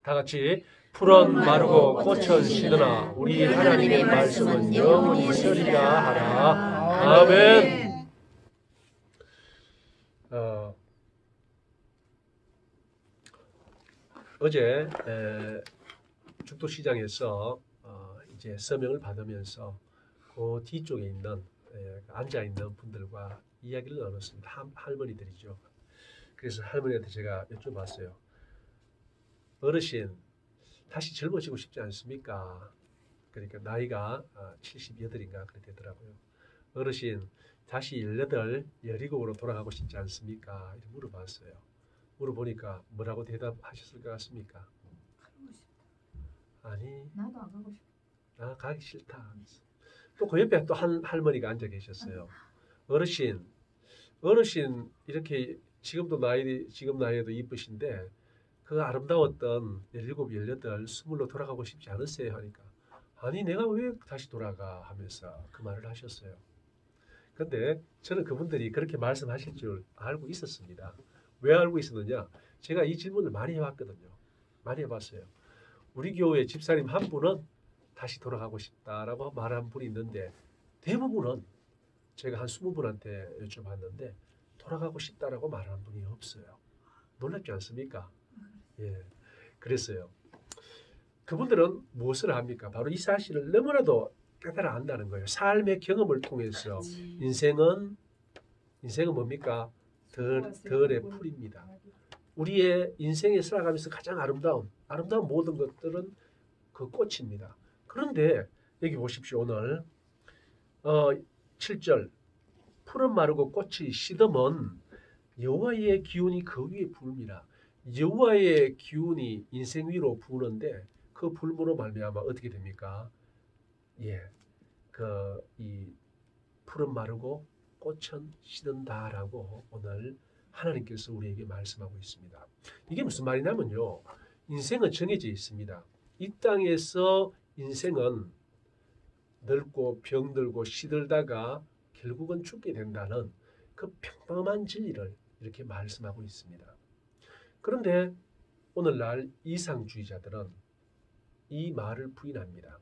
다 같이 푸른 마르고 꽃은 시드나 우리 하나님의 말씀은 영원히 서리라 하라. 아멘. 어제 죽도시장에서 이제 서명을 받으면서 그 뒤쪽에 있는 앉아 있는 분들과 이야기를 나눴습니다. 할머니들이죠. 그래서 할머니한테 제가 여쭤봤어요. 어르신 다시 젊어지고 싶지 않습니까? 그러니까 나이가 78인가 그렇게 되더라고요. 어르신 다시 18, 17으로 돌아가고 싶지 않습니까? 이렇게 물어봤어요. 물어보니까 뭐라고 대답하셨을 것 같습니까? 가고 싶다. 아니 나도 안 가고 싶어. 나 가기 싫다. 또 그 옆에 또 한 할머니가 앉아 계셨어요. 어르신 이렇게 지금 나이에도 이쁘신데 그 아름다웠던 17, 18, 20로 돌아가고 싶지 않으세요? 하니까 아니 내가 왜 다시 돌아가 하면서 그 말을 하셨어요. 근데 저는 그분들이 그렇게 말씀하실 줄 알고 있었습니다. 왜 알고 있었느냐? 제가 이 질문을 많이 해왔거든요. 많이 해봤어요. 우리 교회 집사님 한 분은 다시 돌아가고 싶다라고 말한 분이 있는데 대부분은 제가 한 20분한테 여쭤봤는데 돌아가고 싶다라고 말하는 분이 없어요. 놀랍지 않습니까? 예, 그랬어요. 그분들은 무엇을 합니까? 바로 이 사실을 너무나도 깨달아 안다는 거예요. 삶의 경험을 통해서 인생은 뭡니까? 덜의 풀입니다. 우리의 인생에 살아가면서 가장 아름다운 모든 것들은 그 꽃입니다. 그런데 여기 보십시오. 오늘 7절 푸른 마르고 꽃이 시듬은 여호와의 기운이 그 위에 부릅니다. 여호와의 기운이 인생 위로 부는데 그 불므로 말미암아 어떻게 됩니까? 예, 이 푸른 마르고 꽃은 시든다라고 오늘 하나님께서 우리에게 말씀하고 있습니다. 이게 무슨 말이냐면요. 인생은 정해져 있습니다. 이 땅에서 인생은 늙고 병들고 시들다가 결국은 죽게 된다는 그 평범한 진리를 이렇게 말씀하고 있습니다. 그런데 오늘날 이상주의자들은 이 말을 부인합니다.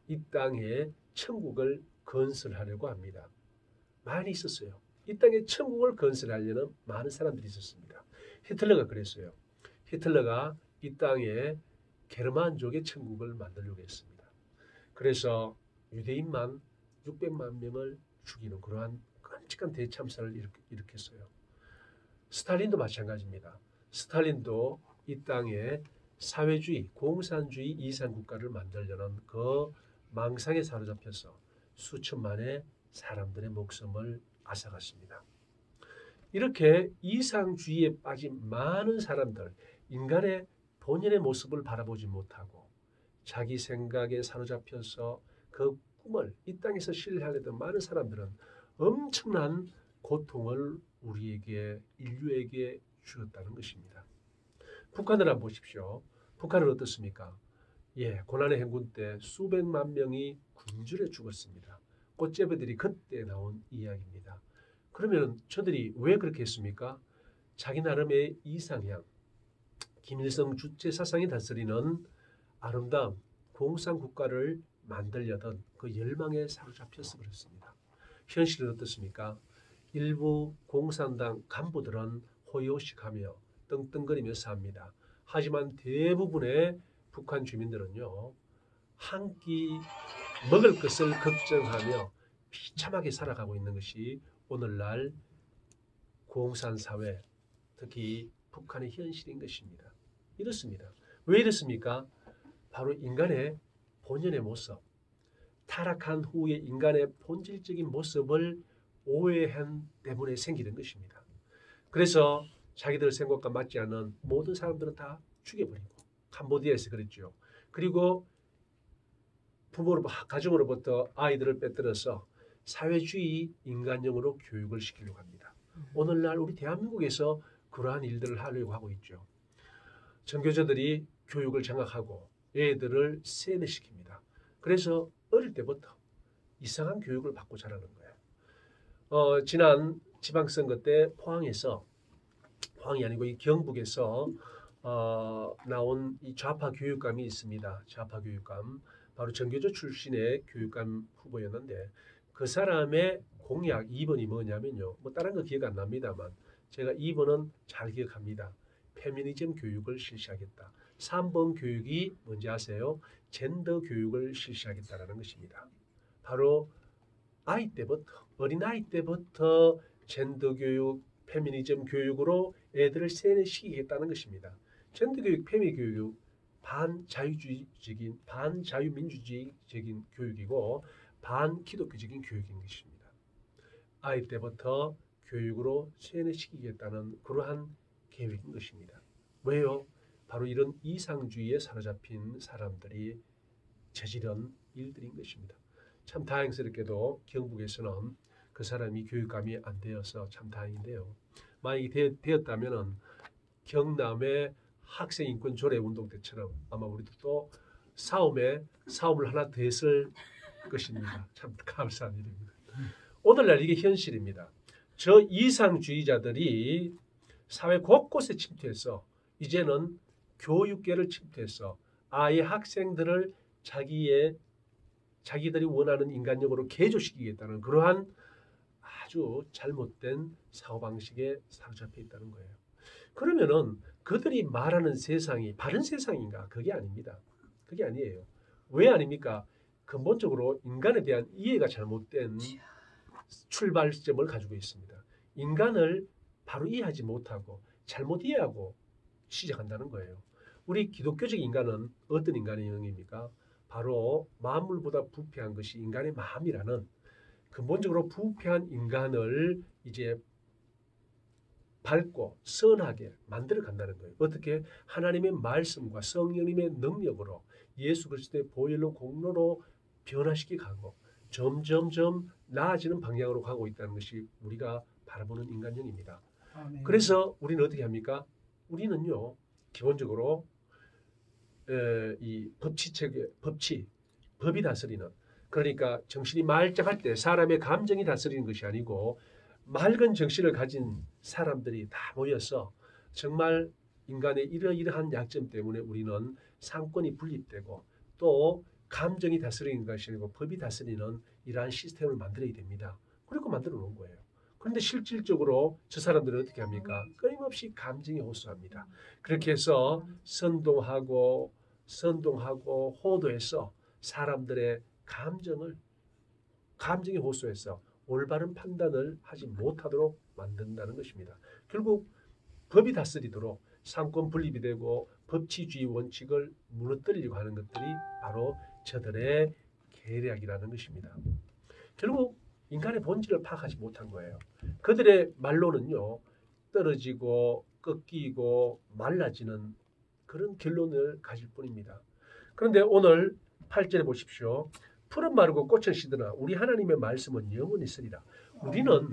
이 땅에 천국을 건설하려고 합니다. 많이 있었어요. 이 땅에 천국을 건설하려는 많은 사람들이 있었습니다. 히틀러가 그랬어요. 히틀러가 이 땅에 게르만족의 천국을 만들려고 했습니다. 그래서 유대인만 600만 명을 죽이는 그러한 끔찍한 대참사를 일으켰어요. 스탈린도 마찬가지입니다. 스탈린도 이 땅에 사회주의, 공산주의 이상국가를 만들려는 그 망상에 사로잡혀서 수천만의 사람들의 목숨을 앗아갔습니다. 이렇게 이상주의에 빠진 많은 사람들, 인간의 본연의 모습을 바라보지 못하고 자기 생각에 사로잡혀서 그 꿈을 이 땅에서 실현하려던 많은 사람들은 엄청난 고통을 우리에게, 인류에게 주었다는 것입니다. 북한을 한번 보십시오. 북한은 어떻습니까? 예, 고난의 행군 때 수백만 명이 굶주려 죽었습니다. 꽃제비들이 그때 나온 이야기입니다. 그러면 저들이 왜 그렇게 했습니까? 자기 나름의 이상향, 김일성 주체 사상이 다스리는 아름다운 공산국가를 만들려던 그 열망에 사로잡혀서 그렇습니다. 현실은 어떻습니까? 일부 공산당 간부들은 호의호식하며 떵떵거리며 삽니다. 하지만 대부분의 북한 주민들은요. 한 끼 먹을 것을 걱정하며 비참하게 살아가고 있는 것이 오늘날 공산사회, 특히 북한의 현실인 것입니다. 이렇습니다. 왜 이렇습니까? 바로 인간의 본연의 모습, 타락한 후의 인간의 본질적인 모습을 오해한 때문에 생기는 것입니다. 그래서 자기들 생각과 맞지 않는 모든 사람들은 다 죽여버리고, 캄보디아에서 그랬죠. 그리고 가정으로부터 아이들을 빼들어서 사회주의 인간형으로 교육을 시키려고 합니다. 오늘날 우리 대한민국에서 그러한 일들을 하려고 하고 있죠. 전교조들이 교육을 장악하고 애들을 세뇌시킵니다. 그래서 어릴 때부터 이상한 교육을 받고 자라는 거예요. 지난 지방선거 때 포항이 아니고 이 경북에서 나온 이 좌파 교육감이 있습니다. 좌파 교육감. 바로 전교조 출신의 교육감 후보였는데 그 사람의 공약 2번이 뭐냐면요. 뭐 다른 거 기억 안 납니다만 제가 2번은 잘 기억합니다. 페미니즘 교육을 실시하겠다. 3번 교육이 뭔지 아세요? 젠더 교육을 실시하겠다라는 것입니다. 바로 아이 때부터 어린아이 때부터 젠더 교육, 페미니즘 교육으로 애들을 세뇌시키겠다는 것입니다. 젠더 교육, 페미 교육 반자유주의적인 반자유민주주의적인 교육이고 반기독교적인 교육인 것입니다. 아이 때부터 교육으로 세뇌시키겠다는 그러한 계획인 것입니다. 왜요? 바로 이런 이상주의에 사로잡힌 사람들이 저지른 일들인 것입니다. 참 다행스럽게도 경북에서는 그 사람이 교육감이 안 되어서 참 다행인데요. 만약에 되었다면 경남의 학생인권 조례운동 때처럼 아마 우리도 또 싸움을 하나 더 했을 것입니다. 참 감사한 일입니다. 오늘날 이게 현실입니다. 저 이상주의자들이 사회 곳곳에 침투해서 이제는 교육계를 침투해서 아예 학생들을 자기들이 원하는 인간력으로 개조시키겠다는 그러한 아주 잘못된 사고방식에 사로잡혀 있다는 거예요. 그러면은 그들이 말하는 세상이 바른 세상인가? 그게 아닙니다. 그게 아니에요. 왜 아닙니까? 근본적으로 인간에 대한 이해가 잘못된 출발점을 가지고 있습니다. 인간을 바로 이해하지 못하고 잘못 이해하고 시작한다는 거예요. 우리 기독교적 인간은 어떤 인간의 영입니까? 바로 만물보다 부패한 것이 인간의 마음이라는 근본적으로 부패한 인간을 이제 밝고 선하게 만들어 간다는 거예요. 어떻게? 하나님의 말씀과 성령님의 능력으로 예수 그리스도의 보혈로 공로로 변화시켜 가고 점점점 나아지는 방향으로 가고 있다는 것이 우리가 바라보는 인간형입니다. 아멘. 그래서 우리는 어떻게 합니까? 우리는요 기본적으로 이 법이 다스리는 그러니까 정신이 말짱할 때 사람의 감정이 다스리는 것이 아니고 맑은 정신을 가진 사람들이 다 모여서 정말 인간의 이러이러한 약점 때문에 우리는 상권이 분립되고 또 감정이 다스리는 것이 아니고 법이 다스리는 이러한 시스템을 만들어야 됩니다. 그리고 만들어 놓은 거예요. 그런데 실질적으로 저 사람들은 어떻게 합니까? 끊임없이 감정에 호소합니다. 그렇게 해서 선동하고 호도해서 사람들의 감정에 호소해서 올바른 판단을 하지 못하도록 만든다는 것입니다. 결국 법이 다스리도록 상권 분립이 되고 법치주의 원칙을 무너뜨리려고 하는 것들이 바로 저들의 계략이라는 것입니다. 결국 인간의 본질을 파악하지 못한 거예요. 그들의 말로는요 떨어지고 꺾이고 말라지는 그런 결론을 가질 뿐입니다. 그런데 오늘 8절에 보십시오. 풀은 마르고 꽃은 시드나 우리 하나님의 말씀은 영원히 있으리라. 우리는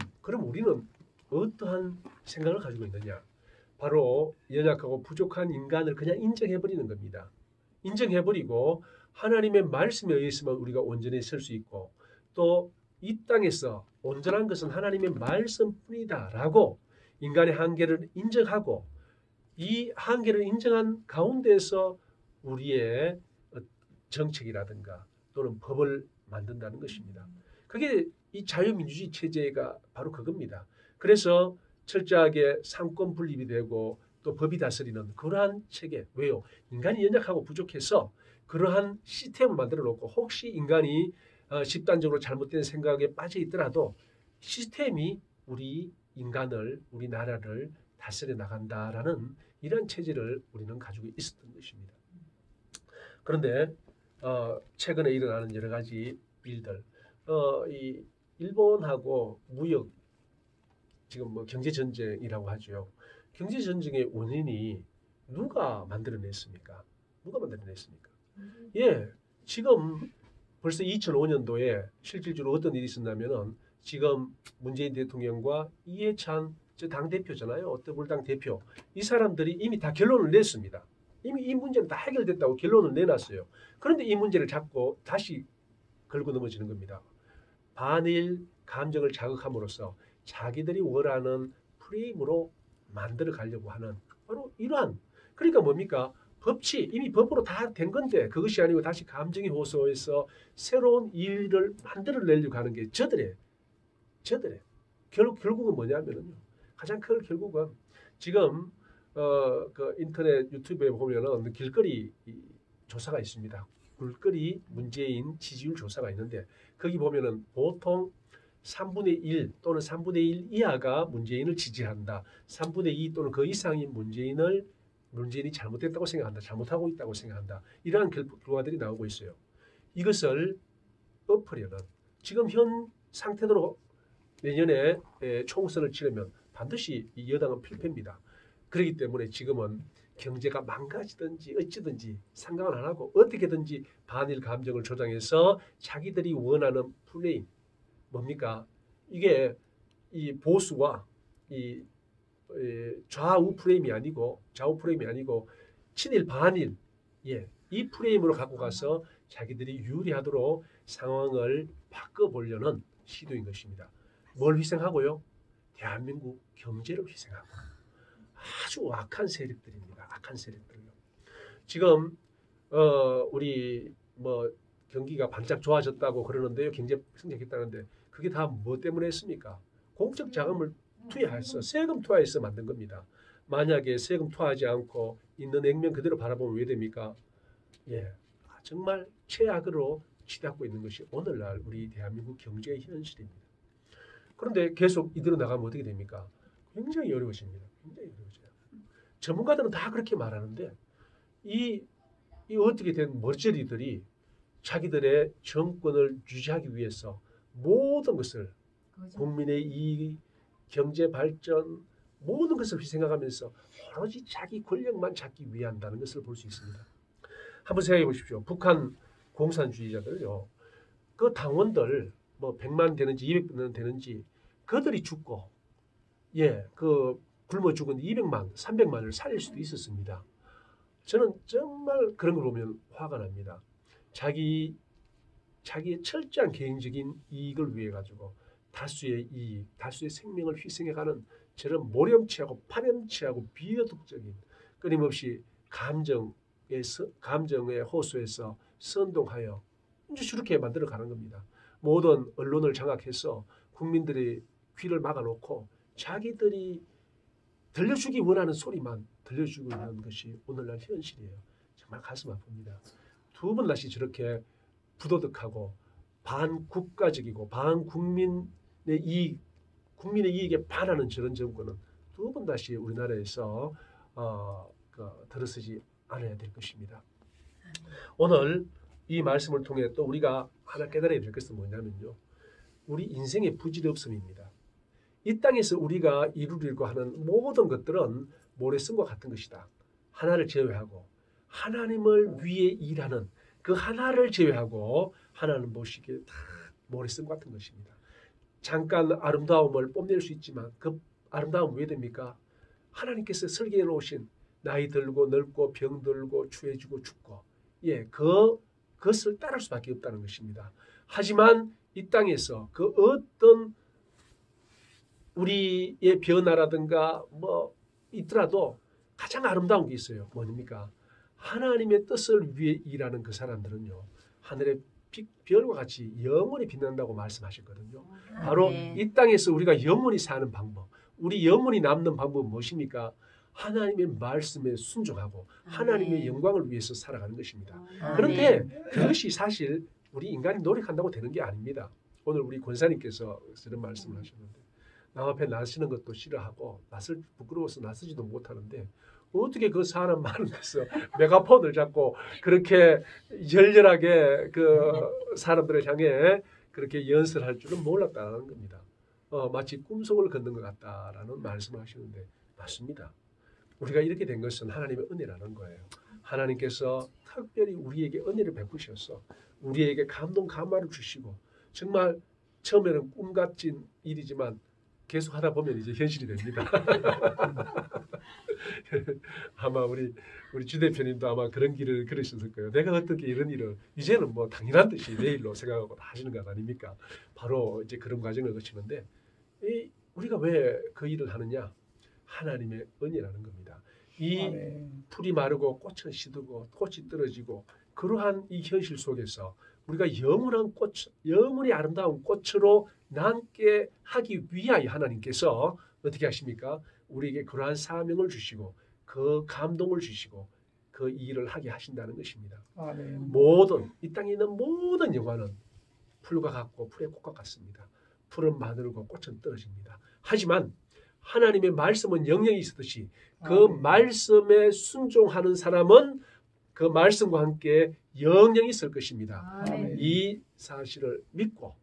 어떠한 생각을 가지고 있느냐? 바로 연약하고 부족한 인간을 그냥 인정해버리는 겁니다. 인정해버리고 하나님의 말씀에 의해서만 우리가 온전히 설 수 있고 또 이 땅에서 온전한 것은 하나님의 말씀뿐이다라고 인간의 한계를 인정하고 이 한계를 인정한 가운데서 우리의 정책이라든가 또는 법을 만든다는 것입니다. 그게 이 자유민주주의 체제가 바로 그겁니다. 그래서 철저하게 상권 분립이 되고 또 법이 다스리는 그러한 체계. 왜요? 인간이 연약하고 부족해서 그러한 시스템을 만들어 놓고 혹시 인간이 집단적으로 잘못된 생각에 빠져 있더라도 시스템이 우리 인간을 우리 나라를 다스려 나간다라는 이런 체제를 우리는 가지고 있었던 것입니다. 그런데 최근에 일어나는 여러 가지 일들, 이 일본하고 무역 지금 뭐 경제 전쟁이라고 하죠. 경제 전쟁의 원인이 누가 만들어냈습니까? 누가 만들어냈습니까? 예, 지금 벌써 2005년도에 실질적으로 어떤 일이 있었냐면은 지금 문재인 대통령과 이해찬 당 대표잖아요. 더불당 대표. 이 사람들이 이미 다 결론을 냈습니다. 이미 이 문제는 다 해결됐다고 결론을 내놨어요. 그런데 이 문제를 잡고 다시 걸고 넘어지는 겁니다. 반일 감정을 자극함으로써 자기들이 원하는 프레임으로 만들어 가려고 하는 바로 이러한 그러니까 뭡니까? 법치 이미 법으로 다 된 건데 그것이 아니고 다시 감정의 호소에서 새로운 일을 만들어내려고 하는 게 저들의 결국은 뭐냐면은요. 가장 큰 결국은 지금 그 인터넷 유튜브에 보면은 길거리 조사가 있습니다. 길거리 문재인 지지율 조사가 있는데 거기 보면은 보통 3분의 1 또는 3분의 1 이하가 문재인을 지지한다. 3분의 2 또는 그 이상이 문재인이 잘못됐다고 생각한다. 잘못하고 있다고 생각한다. 이러한 결과들이 나오고 있어요. 이것을 엎으려는 지금 현 상태대로 내년에 총선을 치르면 반드시 이 여당은 필패입니다. 그렇기 때문에 지금은 경제가 망가지든지 어찌든지 상관을 안 하고 어떻게든지 반일 감정을 조장해서 자기들이 원하는 프레임 뭡니까? 이게 이 보수와 이 좌우 프레임이 아니고 친일 반일 이 프레임으로 갖고 가서 자기들이 유리하도록 상황을 바꿔보려는 시도인 것입니다. 뭘 희생하고요? 대한민국 경제를 희생하고 아주 악한 세력들입니다. 악한 세력들요. 지금 우리 뭐 경기가 반짝 좋아졌다고 그러는데요. 경제 성장했다는데 그게 다 뭐 때문에 했습니까? 공적 자금을 투여해서 세금 투하해서 만든 겁니다. 만약에 세금 투하하지 않고 있는 액면 그대로 바라보면 왜 됩니까? 정말 최악으로 치닫고 있는 것이 오늘날 우리 대한민국 경제의 현실입니다. 그런데 계속 이대로 나가면 어떻게 됩니까? 굉장히 어려워집니다. 굉장히 어려워져요. 전문가들은 다 그렇게 말하는데 이 어떻게 된 머저리들이 자기들의 정권을 유지하기 위해서 모든 것을 국민의 이익, 경제 발전 모든 것을 희생하면서 오로지 자기 권력만 잡기 위한다는 것을 볼 수 있습니다. 한번 생각해 보십시오. 북한 공산주의자들요. 그 당원들 뭐 100만 되는지 200만 되는지 그들이 죽고 그 굶어 죽은 200만, 300만을 살릴 수도 있었습니다. 저는 정말 그런 걸 보면 화가 납니다. 자기의 철저한 개인적인 이익을 위해 가지고 다수의 이익, 다수의 생명을 희생해가는 저런 모렴치하고 파렴치하고 비도덕적인 끊임없이 감정의 호소에서 선동하여 이제 저렇게 만들어가는 겁니다. 모든 언론을 장악해서 국민들의 귀를 막아놓고 자기들이 들려주기 원하는 소리만 들려주고 있는 것이 오늘날 현실이에요. 정말 가슴 아픕니다. 두 번 다시 저렇게 부도덕하고 반국가적이고 반국민의 국민의 이익에 반하는 저런 정권은 두 번 다시 우리나라에서 들어서지 않아야 될 것입니다. 오늘 이 말씀을 통해 또 우리가 하나 깨달아야 될 것은 뭐냐면요. 우리 인생의 부질없음입니다. 이 땅에서 우리가 이루려고 하는 모든 것들은 모래성과 같은 것이다. 하나를 제외하고 하나님을 위해 일하는 그 하나를 제외하고 하나는 보시기에 다 모래성 같은 것입니다. 잠깐 아름다움을 뽐낼 수 있지만 그 아름다움은 왜 됩니까? 하나님께서 설계해 놓으신 나이 들고 늙고 병들고 추해지고 죽고 그것을 따를 수밖에 없다는 것입니다. 하지만 이 땅에서 그 어떤 우리의 변화라든가 뭐 있더라도 가장 아름다운 게 있어요. 뭡니까? 하나님의 뜻을 위해 일하는 그 사람들은요. 하늘의 별과 같이 영원히 빛난다고 말씀하셨거든요. 바로 이 땅에서 우리가 영원히 사는 방법, 우리 영원히 남는 방법은 무엇입니까? 하나님의 말씀에 순종하고 하나님의 영광을 위해서 살아가는 것입니다. 그런데 그것이 사실 우리 인간이 노력한다고 되는 게 아닙니다. 오늘 우리 권사님께서 그런 말씀을 하셨는데 남 앞에 나서는 것도 싫어하고 부끄러워서 나서지도 못하는데 어떻게 그 사람 많은 데서 메가폰을 잡고 그렇게 열렬하게 그 사람들을 향해 그렇게 연설할 줄은 몰랐다는 겁니다. 마치 꿈속을 걷는 것 같다라는 말씀을 하시는데 맞습니다. 우리가 이렇게 된 것은 하나님의 은혜라는 거예요. 하나님께서 특별히 우리에게 은혜를 베푸셔서 우리에게 감동 감화를 주시고 정말 처음에는 꿈 같은 일이지만 계속 하다 보면 이제 현실이 됩니다. 아마 우리 주 대표님도 아마 그런 길을 걸으셨을 거예요. 내가 어떻게 이런 일을 이제는 뭐 당연한 듯이 내일로 생각하고 다 하시는 것 아닙니까? 바로 이제 그런 과정을 거치는데 우리가 왜 그 일을 하느냐? 하나님의 은혜라는 겁니다. 이 아멘. 풀이 마르고 꽃은 시들고 꽃이 떨어지고 그러한 이 현실 속에서 우리가 영원한 꽃, 영원히 아름다운 꽃으로 남게 하기 위하여 하나님께서 어떻게 하십니까? 우리에게 그러한 사명을 주시고 그 감동을 주시고 그 일을 하게 하신다는 것입니다. 아멘. 모든 이 땅에 있는 모든 영화는 풀과 같고 풀의 꽃과 같습니다. 풀은 마르고 꽃은 떨어집니다. 하지만 하나님의 말씀은 영영이 있듯이 그 아멘. 말씀에 순종하는 사람은 그 말씀과 함께 영영이 있을 것입니다. 아멘. 이 사실을 믿고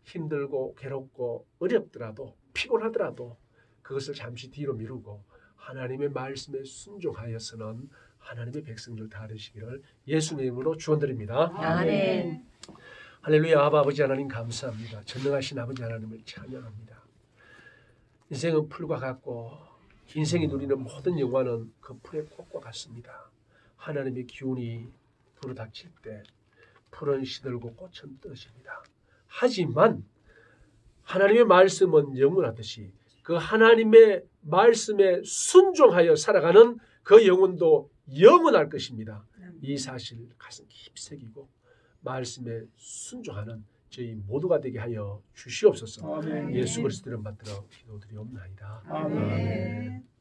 힘들고 괴롭고 어렵더라도 피곤하더라도 그것을 잠시 뒤로 미루고 하나님의 말씀에 순종하여서는 하나님의 백성들 다 되시기를 예수님의 이름으로 축원드립니다. 아멘. 할렐루야. 아버지 하나님 감사합니다. 전능하신 아버지 하나님을 찬양합니다. 인생은 풀과 같고 인생이 누리는 모든 영화는 그 풀의 꽃과 같습니다. 하나님의 기운이 불어닥칠 때 풀은 시들고 꽃은 떨어집니다. 하지만 하나님의 말씀은 영원하듯이 그 하나님의 말씀에 순종하여 살아가는 그 영혼도 영원할 것입니다. 이 사실 가슴 깊이 새기고 말씀에 순종하는 저희 모두가 되게 하여 주시옵소서. 아멘. 예수 그리스도를 받들어 기도드리옵나이다. 아멘. 아멘.